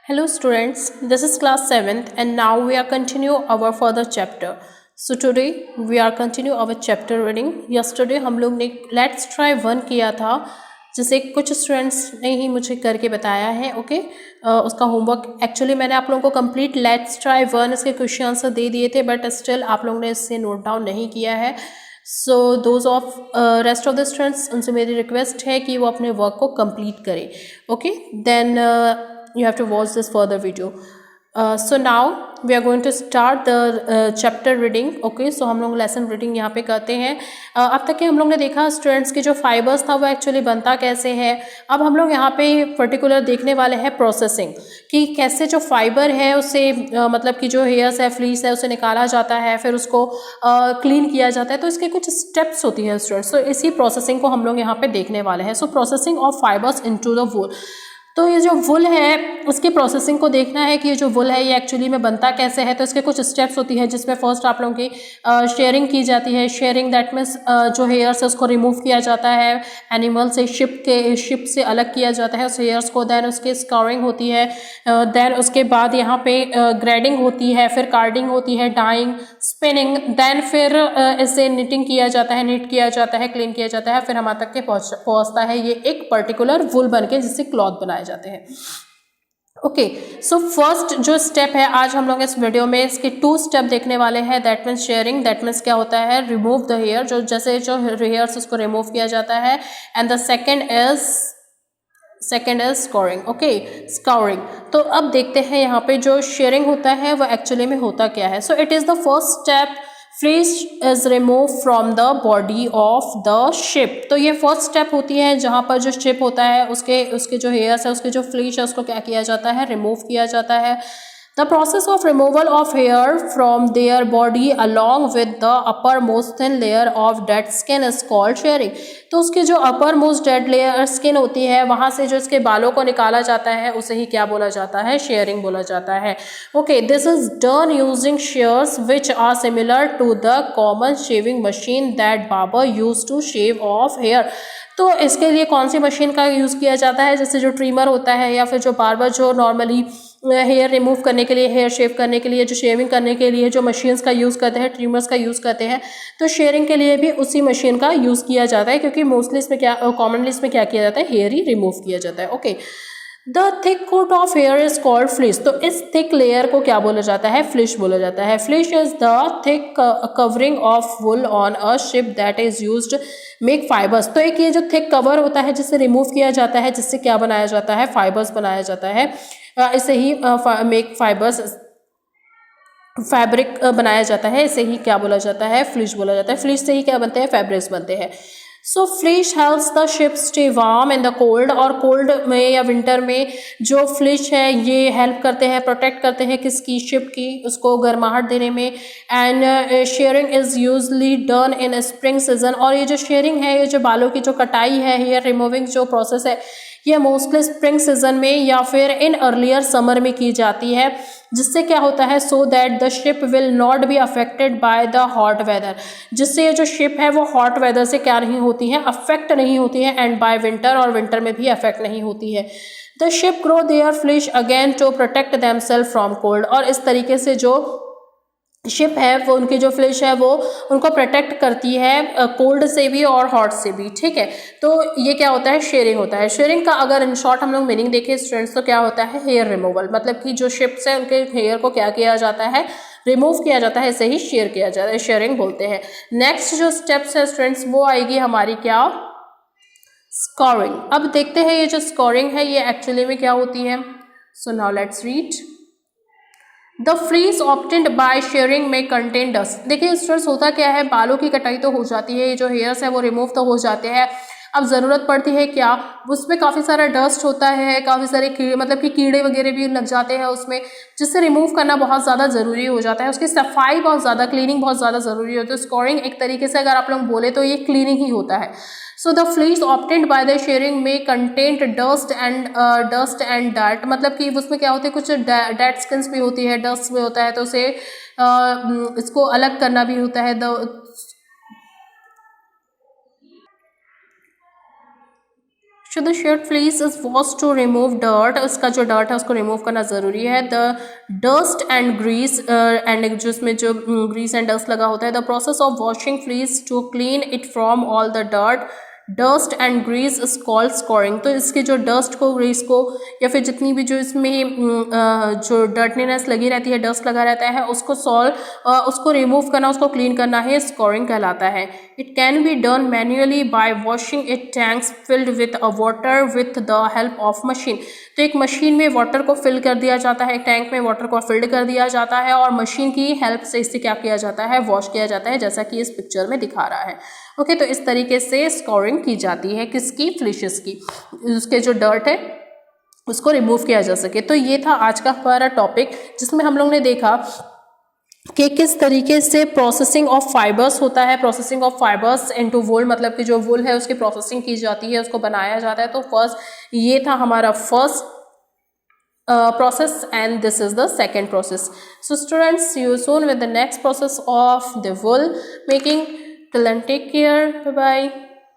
Hello students, this is class 7th and now we are continue our further chapter. So today we are continue our chapter reading. Yesterday हम लोग ने Let's Try 1 किया था जिसे कुछ students ने ही मुझे करके बताया है. ओके उसका होमवर्क एक्चुअली मैंने आप लोगों को कंप्लीट Let's Try 1 इसके क्वेश्चन आंसर दे दिए थे बट स्टिल आप लोगों ने इससे नोट डाउन नहीं किया है. So those of rest of the students उनसे मेरी रिक्वेस्ट है कि वो अपने वर्क को कंप्लीट करें. Okay then you have to watch this further video. So now we are going to start the chapter reading. Okay, so हम लोग lesson reading यहाँ पे करते हैं. अब तक के हम लोग ने देखा स्टूडेंट्स के जो फाइबर्स था वो एक्चुअली बनता कैसे है. अब हम लोग यहाँ पे पर्टिकुलर देखने वाले हैं प्रोसेसिंग कि कैसे जो फाइबर है उसे मतलब कि जो हेयर्स है फ्लीस है उसे निकाला जाता है फिर उसको क्लीन किया जाता है. तो इसके कुछ स्टेप्स होती हैं स्टूडेंट्स. तो इसी प्रोसेसिंग को हम लोग यहाँ पे देखने वाले हैं. सो processing of fibres into the वूल. तो ये जो वुल है उसकी प्रोसेसिंग को देखना है कि ये जो वुल है ये एक्चुअली में बनता कैसे है. तो इसके कुछ स्टेप्स होती है जिसमें फर्स्ट आप लोगों की शेयरिंग की जाती है. शेयरिंग दैट मीन्स जो हेयर्स है उसको रिमूव किया जाता है एनिमल से, शिप से अलग किया जाता है उस हेयर्स को. देन उसकी स्काउरिंग होती है. देन उसके बाद यहाँ पे ग्रेडिंग होती है, फिर कार्डिंग होती है, डाइंग, स्पिनिंग. देन फिर इसे निटिंग किया जाता है, निट किया जाता है, क्लीन किया जाता है, फिर हमारे तक के पहुँचता है ये एक पर्टिकुलर वुल बन के जिससे क्लॉथ बनाया जाते हैं. ओके सो फर्स्ट जो स्टेप है आज हम लोग इस वीडियो में इसके 2 स्टेप देखने वाले हैं. That means sharing. That means क्या होता है रिमूव द हेयर, जो जैसे जो हेयर्स उसको रिमूव किया जाता है. And the second is scoring. Okay scouring. तो अब देखते हैं यहाँ पे जो शेयरिंग होता है वो एक्चुअली में होता क्या है. So it is the first step. Fleece is remove from the body of the ship. तो ये फर्स्ट स्टेप होती है जहाँ पर जो शिप होता है उसके जो हेयर्स है उसके जो फ्लीस है उसको क्या किया जाता है रिमूव किया जाता है. The process of removal of hair from their body along with the uppermost thin layer of dead skin is called shearing. तो उसके जो uppermost dead layer skin होती है वहाँ से जो इसके बालों को निकाला जाता है उसे ही क्या बोला जाता है शेयरिंग बोला जाता है. Okay, this is done using shears which are similar to the common shaving machine that barber used to shave off hair. तो इसके लिए कौन सी मशीन का यूज़ किया जाता है. जैसे जो ट्रिमर होता है या फिर जो बार्बर जो नॉर्मली हेयर रिमूव करने के लिए, हेयर शेव करने के लिए, जो शेविंग करने के लिए जो मशीन्स का यूज़ करते हैं, ट्रिमर्स का यूज़ करते हैं, तो शेयरिंग के लिए भी उसी मशीन का यूज़ किया जाता है क्योंकि मोस्टली इसमें क्या कॉमनली इसमें क्या किया जाता है हेयर ही रिमूव किया जाता है. Okay the thick coat of hair is called fleece. तो इस थिक लेयर को क्या बोला जाता है फ्लिश बोला जाता है. Fleece is the thick covering of wool on a sheep that is used make fibres. तो एक ये जो थिक कवर होता है जिससे रिमूव किया जाता है जिससे क्या बनाया जाता है फाइबर्स बनाया जाता है. इसे ही मेक फाइबर्स फैब्रिक बनाया जाता है. इसे ही क्या बोला जाता है फ्लिश बोला जाता है. फ्लिश से ही क्या बनते हैं फैब्रिक्स बनते हैं. So fleece helps the sheep stay warm in the cold. और कोल्ड में या विंटर में जो फ्लिश है ये हेल्प करते हैं, प्रोटेक्ट करते हैं किसकी शिप की, उसको गर्माहट देने में. And sharing is usually done in spring season. और ये जो शेयरिंग है ये जो बालों की जो कटाई है हेयर रिमूविंग जो प्रोसेस है ये मोस्टली स्प्रिंग सीजन में या फिर इन अर्लियर समर में की जाती है. जिससे क्या होता है so that the sheep will not be affected by the hot weather. जिससे ये जो शिप है वो हॉट वेदर से क्या नहीं होती है अफेक्ट नहीं होती है. एंड बाय विंटर, और विंटर में भी अफेक्ट नहीं होती है. The sheep grow their fleece again to protect themself from cold. और इस तरीके से जो शिप है वो उनकी जो फ्लिश है वो उनको प्रोटेक्ट करती है कोल्ड से भी और हॉट से भी. ठीक है, तो ये क्या होता है शेयरिंग होता है. शेयरिंग का अगर इन शॉर्ट हम लोग मीनिंग देखें स्टूडेंट्स तो क्या होता है हेयर रिमूवल. मतलब कि जो शिप्स है उनके हेयर को क्या किया जाता है रिमूव किया जाता है, इसे ही शेयर किया जाता है, शेयरिंग बोलते हैं. नेक्स्ट जो स्टेप्स है स्टूडेंट्स वो आएगी हमारी क्या स्कोरिंग. अब देखते हैं ये जो स्कोरिंग है ये एक्चुअली में क्या होती है. So now let's read. The fleece obtained by shearing may contain dust. देखिए स्टूडेंट्स होता क्या है बालों की कटाई तो हो जाती है, ये जो हेयर्स है वो रिमूव तो हो जाते हैं. अब ज़रूरत पड़ती है क्या उसमें काफ़ी सारा डस्ट होता है, काफ़ी सारे मतलब कि कीड़े वगैरह भी लग जाते हैं उसमें, जिससे रिमूव करना बहुत ज़्यादा ज़रूरी हो जाता है. उसकी सफाई बहुत ज़्यादा, क्लीनिंग बहुत ज़्यादा ज़रूरी होती है. स्कोरिंग एक तरीके से अगर आप लोग बोले तो ये क्लीनिंग ही होता है. So the fleece obtained by the sharing में कंटेंट डस्ट एंड डार्ट. मतलब कि उसमें क्या होते हैं कुछ डेड स्किन्स भी होती है, डस्ट भी होता है, तो उसे इसको अलग करना भी होता है. So the shed fleece is wash to remove dirt, उसका जो डर्ट है उसको रिमूव करना ज़रूरी है। The dust and grease and जिसमें जो ग्रीस एंड डस्ट लगा होता है, the process of washing fleece to clean it from all the dirt dust and grease is called scouring. तो इसके जो डस्ट को, ग्रीस को, या फिर जितनी भी जो इसमें जो डर्टनेस लगी रहती है, डस्ट लगा रहता है, उसको उसको रिमूव करना, उसको क्लीन करना है, स्कोरिंग कहलाता है। It can be done manually bye washing it tanks filled with a water with the help of machine. तो एक मशीन में वाटर को फिल कर दिया जाता है, एक टैंक में वाटर को फिल्ड कर दिया जाता है और मशीन की हेल्प से इससे क्या किया जाता है, वॉश किया जाता है, जैसा कि इस पिक्चर में दिखा रहा है। ओके, तो इस तरीके से स्कोरिंग की जाती है किसकी, फिशेस की, उसके जो डर्ट है उसको रिमूव किया जा सके। तो ये था आज का हमारा टॉपिक, जिसमें हम लोग ने देखा कि किस तरीके से प्रोसेसिंग ऑफ फाइबर्स होता है, प्रोसेसिंग ऑफ फाइबर्स इनटू वूल, मतलब कि जो वूल है उसकी प्रोसेसिंग की जाती है, उसको बनाया जाता है। तो फर्स्ट ये था हमारा first process, and this is the second process. So students, see you soon with the next process of the wool making. Till then, take care. Bye bye.